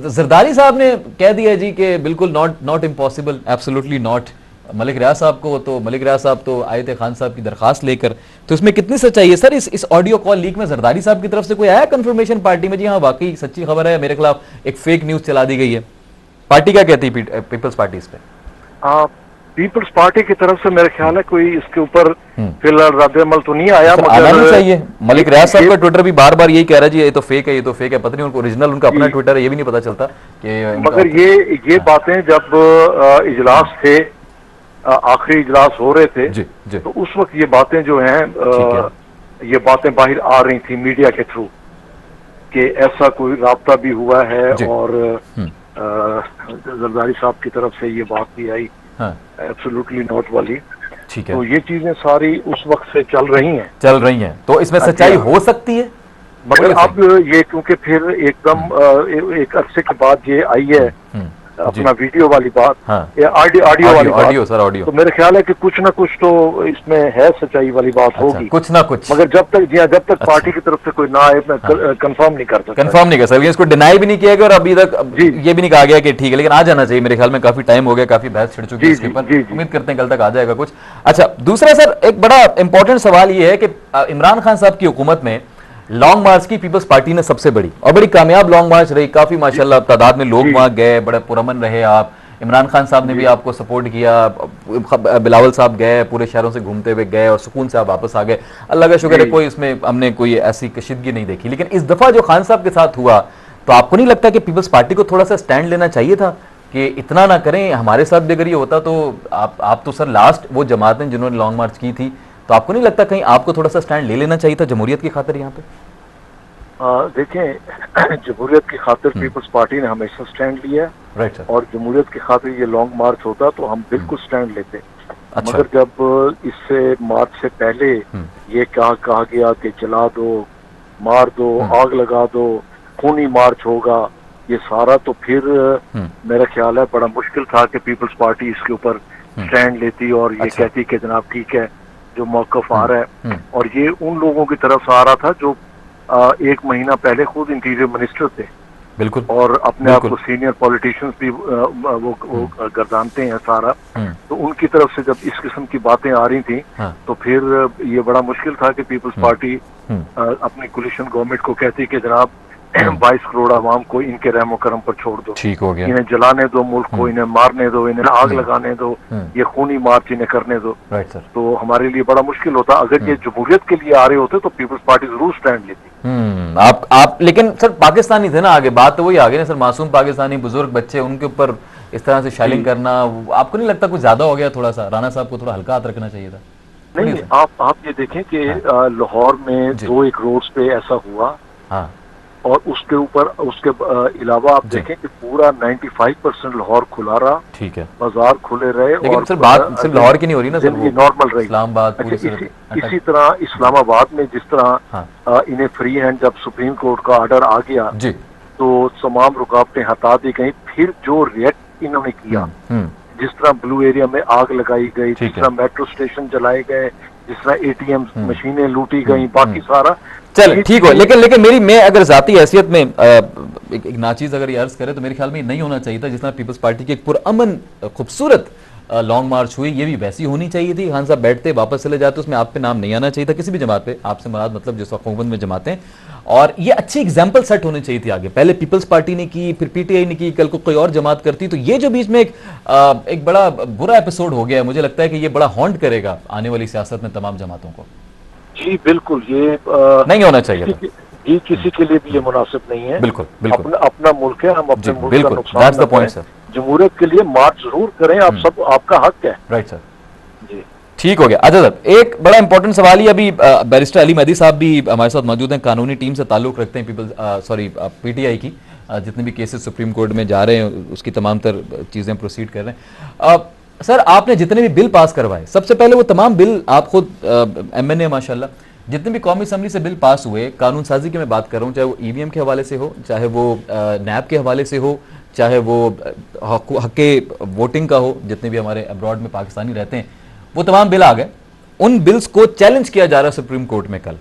जरदारी साहब ने कह दिया जी कि बिल्कुल not impossible, absolutely not. Malik Riaz साहब तो आए थे खान साहब की दरखास्त लेकर, तो इसमें कितनी सच्चाई है सर? इस ऑडियो कॉल लीक में जरदारी साहब की तरफ से कोई आया कंफर्मेशन पार्टी में जी हाँ वाकई सच्ची खबर है, मेरे खिलाफ एक फेक न्यूज चला दी गई है? पार्टी क्या कहती है, पीपल्स पार्टी इस पे? पीपल्स पार्टी की तरफ से मेरे ख्याल है कोई इसके ऊपर फिलहाल रद्द-ए-अमल तो नहीं आया, मगर आना नहीं चाहिए। मलिक रियाज साहब का ट्विटर भी बार बार यही कह रहा है जी ये तो फेक है, ये तो फेक है, पता नहीं उनको ओरिजिनल उनका अपना ट्विटर है ये भी नहीं पता चलता कि मगर ये बातें जब इजलास थे, आखिरी इजलास हो रहे थे जी, जी। तो उस वक्त ये बातें जो हैं ये बातें बाहर आ रही थी मीडिया के थ्रू कि ऐसा कोई राब्ता भी हुआ है और जरदारी साहब की तरफ से ये बात भी आई, एब्सोल्युटली नॉट वाली। ठीक है, तो ये चीजें सारी उस वक्त से चल रही हैं। तो इसमें सच्चाई हो सकती है, मगर अब ये क्योंकि फिर एकदम एक अरसे के बाद ये आई है अपना वीडियो वाली बात, ऑडियो वाली बात, तो मेरे ख्याल है कि कुछ ना कुछ तो इसमें है, सच्चाई वाली बात होगी, कुछ ना कुछ। मगर जब तक पार्टी की तरफ से कोई ना आए मैं कंफर्म नहीं कर सकता, इसको डिनाई भी नहीं किया गया और अभी तक ये भी नहीं कहा गया कि ठीक है, लेकिन आ जाना चाहिए। मेरे ख्याल में काफी टाइम हो गया, काफी बहस छिड़ चुकी है इसके ऊपर, उम्मीद करते हैं कल तक आ जाएगा कुछ। अच्छा, दूसरा सर एक बड़ा इंपॉर्टेंट सवाल ये है कि इमरान खान साहब की हुकूमत में लॉन्ग मार्च की पीपल्स पार्टी ने सबसे बड़ी और बड़ी कामयाब लॉन्ग मार्च रही, काफी माशाल्लाह तादाद में लोग वहां गए, बड़े पुरअमन रहे आप। इमरान खान साहब ने भी आपको सपोर्ट किया, बिलावल साहब गए, पूरे शहरों से घूमते हुए गए और सुकून से आप वापस आ गए। अल्लाह का शुक्र है कोई इसमें हमने कोई ऐसी कशीदगी नहीं देखी। लेकिन इस दफा जो खान साहब के साथ हुआ, तो आपको नहीं लगता कि पीपल्स पार्टी को थोड़ा सा स्टैंड लेना चाहिए था कि इतना ना करें? हमारे साथ भी अगर ये होता तो आप तो सर लास्ट वो जमात हैं जिन्होंने लॉन्ग मार्च की थी, तो आपको नहीं लगता कहीं आपको थोड़ा सा स्टैंड ले लेना चाहिए था जमहूरियत की खातिर यहाँ पे? देखें, जमहूरियत की खातिर पीपल्स पार्टी ने हमेशा स्टैंड लिया, राइट सर, और जमहूरियत की खातिर ये लॉन्ग मार्च होता तो हम बिल्कुल स्टैंड लेते। अच्छा। मगर जब इससे मार्च से पहले ये कहा गया कि जला दो, मार दो, आग लगा दो, खूनी मार्च होगा, ये सारा, तो फिर मेरा ख्याल है बड़ा मुश्किल था कि पीपल्स पार्टी इसके ऊपर स्टैंड लेती और ये कहती कि जनाब ठीक है जो मौकफ आ रहा है। और ये उन लोगों की तरफ से आ रहा था जो एक महीना पहले खुद इंटीरियर मिनिस्टर थे, बिल्कुल, और अपने आप को सीनियर पॉलिटिशियंस भी वो गर्दानते हैं सारा, तो उनकी तरफ से जब इस किस्म की बातें आ रही थी तो फिर ये बड़ा मुश्किल था कि पीपल्स पार्टी अपनी कोलिशन गवर्नमेंट को कहती कि जनाब 22 करोड़ आवाम को इनके रहमो करम पर छोड़ दो, ठीक हो गया, इन्हें जलाने दो मुल्क को, इन्हें मारने दो, इन्हें आग लगाने दो, ये खूनी मार्च इन्हें करने दो। राइट सर, तो हमारे लिए बड़ा मुश्किल होता। अगर ये जमहूरियत के लिए आ रहे होते तो पीपल्स पार्टी जरूर स्टैंड लेती। आप लेकिन सर पाकिस्तानी थे ना, आगे बात तो वही आ गई ना सर, मासूम पाकिस्तानी बुजुर्ग बच्चे, उनके ऊपर इस तरह से शैलिंग करना, आपको नहीं लगता कुछ ज्यादा हो गया? थोड़ा सा राणा साहब को थोड़ा हल्का हाथ रखना चाहिए था। नहीं, आप ये देखें कि लाहौर में 2-1 रोड्स पे ऐसा हुआ, और उसके ऊपर उसके अलावा आप देखें कि पूरा 95% लाहौर खुला रहा, ठीक है, बाजार खुले रहे। लेकिन और सर बात सिर्फ लाहौर की नहीं हो रही ना सर, वो नॉर्मल रही इस्लामाबाद। इसी तरह इस्लामाबाद में जिस तरह इन्हें फ्री हैंड जब सुप्रीम कोर्ट का ऑर्डर आ गया जी, तो तमाम रुकावटें हटा दी गई। फिर जो रिएक्ट इन्होंने किया, जिस तरह ब्लू एरिया में आग लगाई गई, जिस तरह मेट्रो स्टेशन जलाए गए, जिस तरह ATM मशीनें लूटी गई, बाकी सारा चल ठीक हो। लेकिन मैं अगर जाती हैसियत में एक नाचीज अगर ये अर्ज करे तो मेरे ख्याल में नहीं होना चाहिए था। जिस तरह पीपल्स पार्टी की एक पुरअमन खूबसूरत लॉन्ग मार्च हुई, ये भी वैसी होनी चाहिए थी। खान साहब बैठते वापस चले जाते, उसमें आप पे नाम नहीं आना चाहिए था किसी भी जमात पे, आपसे मुराद मतलब जिस वक्त हुकूमत में जमाते हैं, और ये अच्छी एग्जाम्पल सेट होनी चाहिए थी आगे। पहले पीपल्स पार्टी ने की, फिर PTI ने की, कल को कोई और जमात करती, तो ये जो बीच में एक बड़ा बुरा एपिसोड हो गया है, मुझे लगता है कि ये बड़ा हॉन्ट करेगा आने वाली सियासत में तमाम जमातों को। जी बिल्कुल, ये नहीं होना चाहिए था। ये किसी के लिए भी ये मुनासिब नहीं है। बिल्कुल बिल्कुल, अपना मुल्क है, हम अपने मुल्क का नुकसान दैट्स द पॉइंट सर। जमहूरियत के लिए मार्च जरूर करें, आप सब, आपका हक है। राइट सर, जी ठीक हो गया। अच्छा सर, एक बड़ा इंपॉर्टेंट सवाल ही, अभी बैरिस्टर अली मेहदी साहब भी हमारे साथ मौजूद हैं, कानूनी टीम से ताल्लुक रखते हैं PTI की, जितने भी केसेस सुप्रीम कोर्ट में जा रहे हैं उसकी तमाम तर चीजें प्रोसीड कर रहे हैं। सर आपने जितने भी बिल पास करवाए, सबसे पहले वो तमाम बिल आप खुद MNA माशाल्लाह, जितने भी कौमी असम्बली से बिल पास हुए कानून साजी की मैं बात कर रहा हूँ, चाहे वो EVM के हवाले से हो, चाहे वो NAB के हवाले से हो, चाहे वो हक़ वोटिंग का हो, जितने भी हमारे अब्रॉड में पाकिस्तानी रहते हैं, वो तमाम बिल आ गए। उन बिल्स को चैलेंज किया जा रहा है सुप्रीम कोर्ट में कल,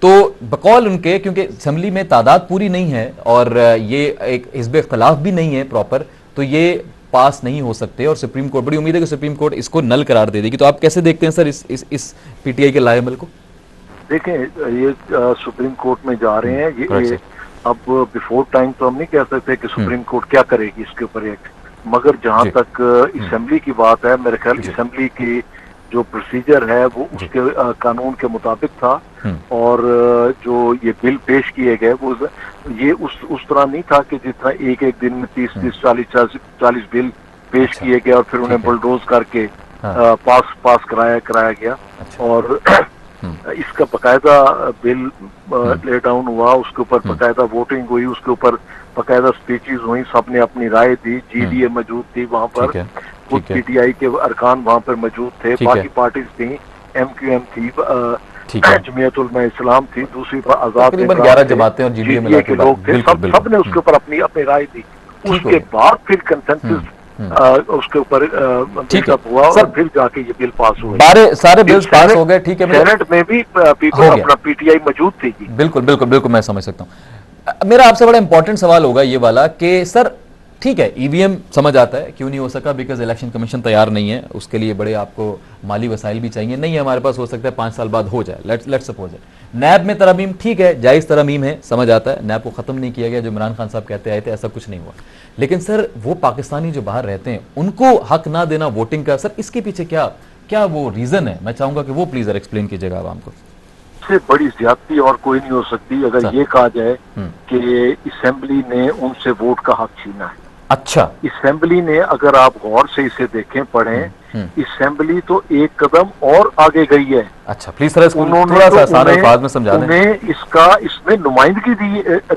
तो बकौल उनके, क्योंकि असम्बली में तादाद पूरी नहीं है और ये एक हिज़्ब इख्तिलाफ भी नहीं है प्रॉपर, तो ये पास नहीं हो सकते, और सुप्रीम कोर्ट, बड़ी उम्मीद है कि सुप्रीम कोर्ट इसको नल करार दे देगी। तो आप कैसे देखते हैं सर इस PTI के लाएमल को? देखें, ये सुप्रीम कोर्ट में जा रहे हैं, ये अब बिफोर टाइम तो हम नहीं कह सकते कि सुप्रीम कोर्ट क्या करेगी इसके ऊपर एक मगर जहां तक असेंबली की बात है, मेरे ख्याल असेंबली की जो प्रोसीजर है वो उसके कानून के मुताबिक था, और जो ये बिल पेश किए गए वो ये उस तरह नहीं था कि जिस तरह एक एक दिन में 30 40 बिल पेश किए गए और फिर उन्हें बुलडोज करके पास कराया गया। और इसका बकायदा बिल ले डाउन हुआ, उसके ऊपर बकायदा वोटिंग हुई, उसके ऊपर बकायदा स्पीचेस हुई, सबने अपनी राय दी, जीडीए मौजूद थी वहां पर, खुद पीटीआई के अरकान वहां पर मौजूद थे, बाकी पार्टीज थी, एमक्यूएम थी, जमीयत उलमा इस्लाम थी, दूसरी पर आजाद 11 जमातें और जीडीए के लोग थे, सबने उसके ऊपर अपनी राय दी। उसके बाद फिर कंसेंसस उसके ऊपर हुआ और फिर जाके ये बिल पास हुए, सारे बिल्स पास हो गए। ठीक है, सेनेट में भी अपना पीटीआई मौजूद थी। बिल्कुल बिल्कुल बिल्कुल, मैं समझ सकता हूँ। मेरा आपसे बड़ा इंपॉर्टेंट सवाल होगा ये वाला कि सर ठीक है, ईवीएम समझ आता है क्यों नहीं हो सका, बिकॉज इलेक्शन कमीशन तैयार नहीं है, उसके लिए बड़े आपको माली वसाइल भी चाहिए, नहीं है हमारे पास, हो सकता है 5 साल बाद हो जाए, लेट्स सपोज इट। नैब में तरमीम ठीक है, जायज तरमीम है, समझ आता है, नैब को खत्म नहीं किया गया, जो इमरान खान साहब कहते आए थे ऐसा कुछ नहीं हुआ, लेकिन सर वो पाकिस्तानी जो बाहर रहते हैं उनको हक ना देना वोटिंग का, सर इसके पीछे क्या वो रीजन है? मैं चाहूंगा कि वो प्लीज एक्सप्लेन कीजिएगा आवाम को। इससे बड़ी ज्यादती और कोई नहीं हो सकती अगर ये कहा जाए कि असेंबली ने उनसे वोट का हक छीना है। अच्छा, असेंबली ने, अगर आप गौर से इसे देखें पढ़ें, असेंबली तो एक कदम और आगे गई है। अच्छा, प्लीज सर इसको थोड़ा सा आसान अल्फाज में समझा दें। उन्हें इसमें नुमाइंदगी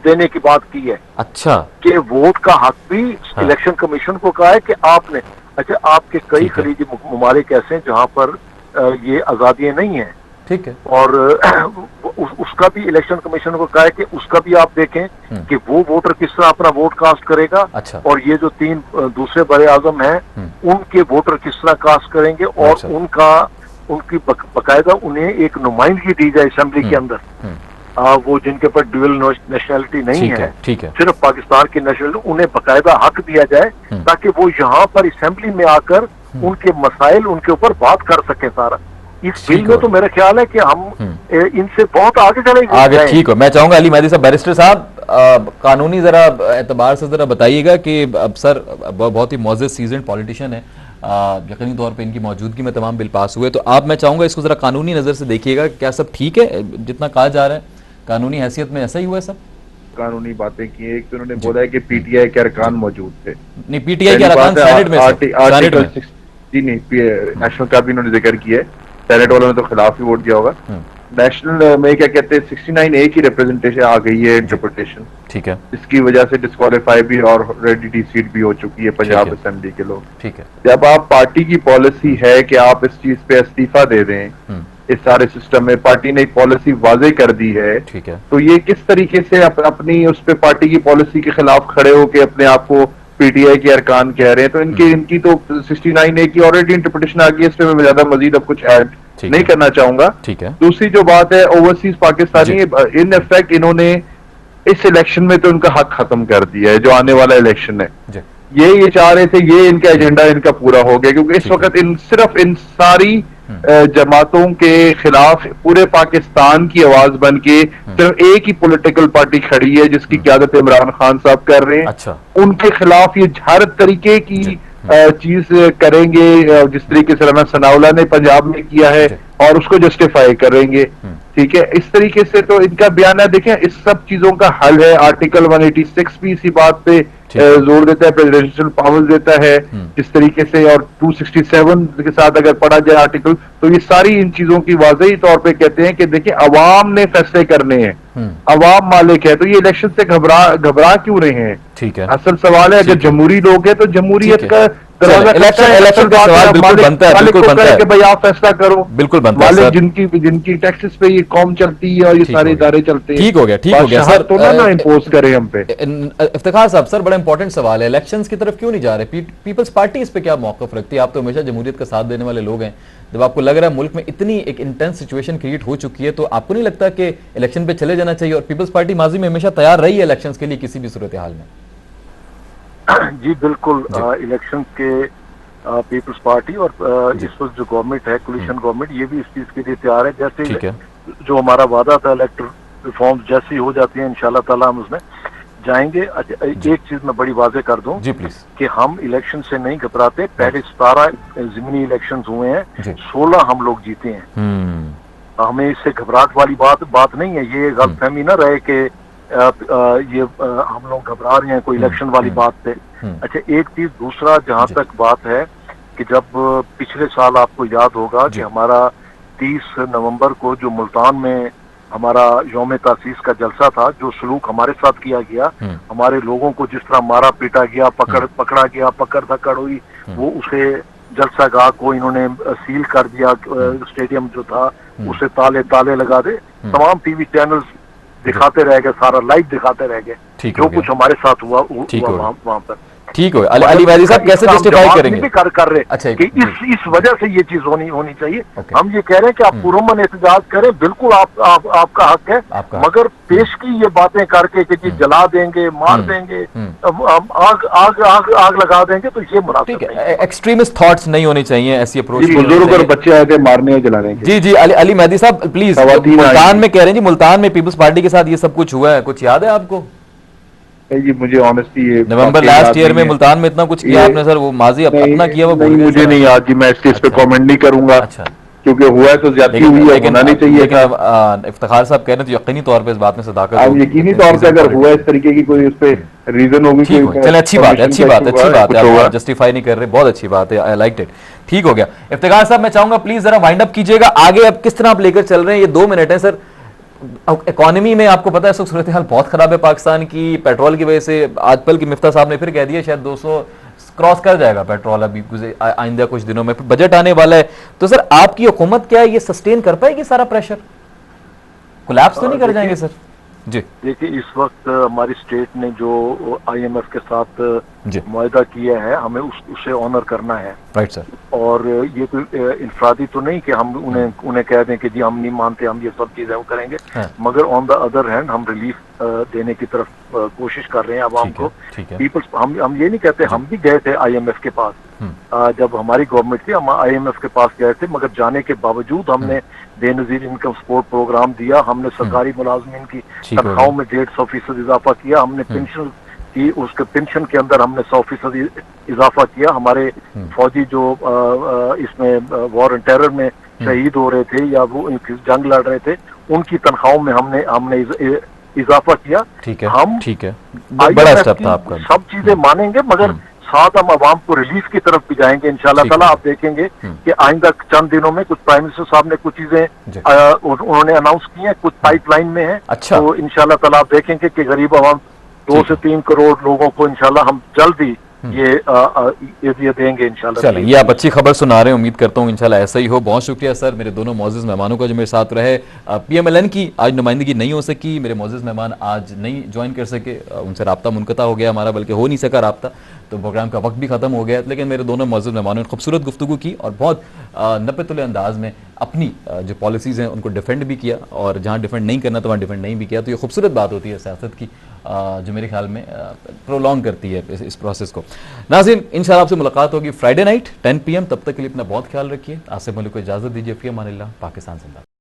देने की बात की है। अच्छा, कि वोट का हक भी इलेक्शन कमीशन को कहा है कि आपने, अच्छा आपके कई खलीजी ममालिक ऐसे हैं जहां पर ये आजादियां नहीं है, ठीक है, और उसका भी इलेक्शन कमीशन को कहा है कि उसका भी आप देखें कि वो वोटर किस तरह अपना वोट कास्ट करेगा। अच्छा, और ये जो 3 दूसरे बड़े आजम हैं उनके वोटर किस तरह कास्ट करेंगे, और अच्छा, उनकी बकायदा उन्हें एक नुमाइंदगी दी जाए असेंबली के अंदर, वो जिनके पास ड्यूअल नेशनैलिटी नहीं है, ठीक है, सिर्फ पाकिस्तान की नेशनलिटी, उन्हें बकायदा हक दिया जाए ताकि वो यहाँ पर असेंबली में आकर उनके मसाइल उनके ऊपर बात कर सके। सारा इस बिल में तो मेरा ख्याल है कि हम इनसे बहुत आगे चलेंगे आगे। ठीक है, मैं चाहूंगा अली मेहदी साहब, बैरिस्टर साहब, कानूनी जरा एतबार से जरा बताइएगा कि अब सर बहुत ही मौजूद सीजन्ड पॉलिटिशियन है, यकीनी तौर पे इनकी मौजूदगी में तमाम बिल पास हुए, तो आप, मैं चाहूंगा इसको जरा कानूनी नजर से देखिएगा, क्या सब ठीक है जितना कहा जा रहा है, कानूनी हैसियत में ऐसा ही हुआ है सब? कानूनी बातें की, एक तो उन्होंने बोला है कि पीटीआई के अरकान मौजूद थे, नहीं पीटीआई के अरकान सेनेट में, जी नहीं, नेशनल का भी उन्होंने जिक्र किया है, सेनेट वालों ने तो खिलाफ ही वोट दिया होगा। नेशनल में क्या कहते हैं 69A की रिप्रेजेंटेशन आ गई है, इंटरप्रिटेशन, ठीक है, इसकी वजह से डिस्क्वालीफाई भी और रेडी डिसीट भी हो चुकी है पंजाब असेंबली के लोग। ठीक है, जब आप पार्टी की पॉलिसी है कि आप इस चीज पे इस्तीफा दे दें, इस सारे सिस्टम में पार्टी ने एक पॉलिसी वाजे कर दी है, ठीक है, तो ये किस तरीके से अपनी उस पे पार्टी की पॉलिसी के खिलाफ खड़े होकर अपने आप को पीटीआई के अरकान कह रहे हैं, तो इनकी तो 69A की ऑलरेडी इंटरप्रिटेशन आ गई है, इस पे मैं ज्यादा मजीद अब कुछ ऐड नहीं करना चाहूंगा। ठीक है, दूसरी जो बात है ओवरसीज पाकिस्तानी, इन इफेक्ट इन्होंने इस इलेक्शन में तो इनका हक खत्म कर दिया है, जो आने वाला इलेक्शन है ये चाह रहे थे, ये इनका एजेंडा इनका पूरा हो गया, क्योंकि इस वक्त सिर्फ इन सारी जमातों के खिलाफ पूरे पाकिस्तान की आवाज बन के सिर्फ एक ही पॉलिटिकल पार्टी खड़ी है जिसकी क़यादत इमरान खान साहब कर रहे हैं। अच्छा, उनके खिलाफ ये हर तरीके की चीज करेंगे, जिस तरीके से राना सनाउल्लाह ने पंजाब में किया है, और उसको जस्टिफाई करेंगे। ठीक है, इस तरीके से तो इनका बयान है। देखें, इस सब चीजों का हल है, आर्टिकल 186 भी इसी बात पे जोर देता है, प्रेसिडेंशियल पावर्स देता है जिस तरीके से, और 267 के साथ अगर पढ़ा जाए आर्टिकल, तो ये सारी इन चीजों की वाज़ही तौर पे कहते हैं कि देखिए अवाम ने फैसले करने हैं, अवाम मालिक है, तो ये इलेक्शन से घबरा क्यों रहे हैं? ठीक है, असल सवाल है, अगर जमहूरी लोग हैं तो जमहूरियत का इलेक्शन का सवाल बिल्कुल बनता है, बिल्कुल बनता है कि भाई आप फैसला करो, बिल्कुल बनता है, जिनकी टैक्सेस पे ये कौम चलती है और ये सारे इदारे चलते हैं। ठीक हो गया सर, तो ना इंपोज करें हम पे। इफ्तिखार साहब, सर बड़ा इंपॉर्टेंट सवाल है, इलेक्शंस की तरफ क्यों नहीं जा रहे? पीपल्स पार्टी इस पे क्या मौकफ रखती है? आप तो हमेशा जमहूरियत का साथ देने वाले लोग हैं, जब आपको लग रहा है मुल्क में इतनी एक इंटेंस सिचुएशन क्रिएट हो चुकी है, तो आपको नहीं लगता कि इलेक्शन पे चले जाना चाहिए? और पीपल्स पार्टी माजी में हमेशा तैयार रही है इलेक्शंस के लिए किसी भी सूरत हाल में। जी बिल्कुल, इलेक्शन के पीपल्स पार्टी और इस वक्त जो गवर्नमेंट है, कोलिशन गवर्नमेंट, ये भी इस चीज के लिए तैयार है। जैसे जो हमारा वादा था इलेक्टोरल रिफॉर्म्स जैसी हो जाती है इंशाल्लाह ताला हम उसमें जाएंगे। एक चीज मैं बड़ी वाजे कर दूं जी प्लीज, कि हम इलेक्शन से नहीं घबराते। पहले 17 जिमनी इलेक्शन हुए हैं, 16 हम लोग जीते हैं। हमें इससे घबराहट वाली बात नहीं है। ये गलतफहमी ना रहे कि ये हम लोग घबरा रहे हैं कोई इलेक्शन वाली बात पे। अच्छा, एक चीज दूसरा, जहां तक बात है कि जब पिछले साल आपको याद होगा कि हमारा 30 नवंबर को जो मुल्तान में हमारा यौम तासीस का जलसा था, जो सलूक हमारे साथ किया गया, हमारे लोगों को जिस तरह मारा पीटा गया, पकड़ा गया, पकड़ धकड़ हुई, वो उसे जलसा गाह को इन्होंने सील कर दिया, स्टेडियम जो था उसे ताले लगा दे। तमाम टीवी चैनल्स दिखाते रह गए, सारा लाइव दिखाते रह गए जो कुछ हमारे साथ हुआ वहां पर। ठीक हो, अली वैदी साहब कैसे जस्टिफाई करेंगे? कर रहे अच्छा, कि इस वजह से ये चीज होनी चाहिए। हम ये कह रहे हैं कि आप पुरअमन एहतजाज करें, बिल्कुल आपका हक है, मगर पेश की ये बातें करके कि जी जला देंगे, मार देंगे, आग लगा देंगे, तो ये मुनासिब नहीं है। एक्सट्रीमिस्ट थॉट्स नहीं होनी चाहिए, ऐसी अप्रोच। बुजुर्ग और बच्चे आए थे मारने और जलाने के। जी अली मेहदी साहब प्लीज, मुल्तान में कह रहे हैं जी, मुल्तान में पीपल्स पार्टी के साथ ये सब कुछ हुआ है, कुछ याद है आपको? जी मुझे ऑनेस्टली ये नवंबर लास्ट ईयर में मुल्तान में इतना कुछ किया आपने सर, वो माजी अपना किया वो मुझे नहीं याद जी, मैं इस केस पे कमेंट नहीं करूंगा। अच्छा, क्योंकि हुआ है तो ज्यादती हुई है, होना नहीं चाहिए। इफ्तिखार साहब कह रहे हैं तो यकीनी तौर पे इस बात में सदाकत, यकीनी तौर पे अगर हुआ इस तरीके की कोई उस पे रीजन होगी, चले अच्छी बात है, जस्टिफाई नहीं कर रहे, बहुत अच्छी बात है, आई लाइक इट। ठीक हो गया। इफ्तिखार साहब मैं चाहूंगा प्लीज जरा वाइंड अप कीजिएगा, आगे अब किस तरह आप लेकर चल रहे हैं? ये 2 मिनट है सर। इकोनॉमी में आपको पता है इस सूरत हाल बहुत खराब है पाकिस्तान की, पेट्रोल की वजह से। आज पल की मिफ्ता साहब ने फिर कह दिया शायद 200 क्रॉस कर जाएगा पेट्रोल अभी आइंदा कुछ दिनों में, फिर बजट आने वाला है। तो सर आपकी हुकूमत क्या है, ये सस्टेन कर पाएगी सारा प्रेशर? कोलैप्स तो नहीं कर जाएंगे सर? जी देखिए, इस वक्त हमारी स्टेट ने जो IMF के साथ मुआहदा किया है, हमें उसे ऑनर करना है। Right sir. और ये कोई इंफरादी तो नहीं कि हम उन्हें कह दें कि जी हम नहीं मानते, हम ये सब चीजें वो करेंगे, मगर ऑन द अदर हैंड हम रिलीफ देने की तरफ कोशिश कर रहे हैं आवाम को। पीपल्स, हम ये नहीं कहते, हम भी गए थे IMF के पास, जब हमारी गवर्नमेंट थी हम IMF के पास गए थे, मगर जाने के बावजूद हमने बेनजीर इनकम सपोर्ट प्रोग्राम दिया, हमने सरकारी मुलाजमीन की तनख्वाहों में 150% इजाफा किया, हमने पेंशन की, उसके पेंशन के अंदर हमने 100% इजाफा किया। हमारे फौजी जो इसमें वॉर एंड टेरर में शहीद हो रहे थे या वो जंग लड़ रहे थे, उनकी तनख्वाहों में हमने इजाफा किया। हम ठीक है, बड़ा स्टेप था आपका। सब चीजें मानेंगे, मगर साथ हम आवाम को रिलीफ की तरफ भी जाएंगे इंशाल्लाह ताला। आप देखेंगे कि आइंदा चंद दिनों में कुछ प्राइम मिनिस्टर साहब ने कुछ चीजें उन्होंने अनाउंस की हैं, कुछ पाइपलाइन में है। अच्छा। तो इंशाल्लाह ताला आप देखेंगे कि गरीब आवाम 2 से 3 करोड़ लोगों को इंशाल्लाह हम जल्दी ये देंगे इंशाल्लाह। चलें, ये आप अच्छी खबर सुना रहे हैं, उम्मीद करता हूँ इंशाल्लाह ऐसा ही हो। बहुत शुक्रिया सर, मेरे दोनों मौजूद मेहमानों का जो मेरे साथ रहे। PMLN की आज नुमाइंदगी नहीं हो सकी, मेरे मौजूद मेहमान आज नहीं ज्वाइन कर सके, उनसे रब्ता मुनक़ता हो गया हमारा, बल्कि हो नहीं सका रब्ता, तो प्रोग्राम का वक्त भी खत्म हो गया। लेकिन मेरे दोनों मौजूद मेहमानों ने खूबसूरत गुफ्तगू की और बहुत नपतुल अंदाज में अपनी जो पॉलिसीज़ हैं उनको डिफेंड भी किया, और जहाँ डिफेंड नहीं करना तो वहाँ डिफेंड नहीं भी किया। तो ये खूबसूरत बात होती है सियासत की, जो मेरे ख्याल में प्रोलॉन्ग करती है इस प्रोसेस को। नाज़रीन, इंशाल्लाह आपसे मुलाकात होगी फ्राइडे नाइट 10 PM। तब तक के लिए अपना बहुत ख्याल रखिए। आसिफ मलिक को इजाज़त दीजिए। फ़ी अमानिल्लाह। पाकिस्तान जिंदाबाद।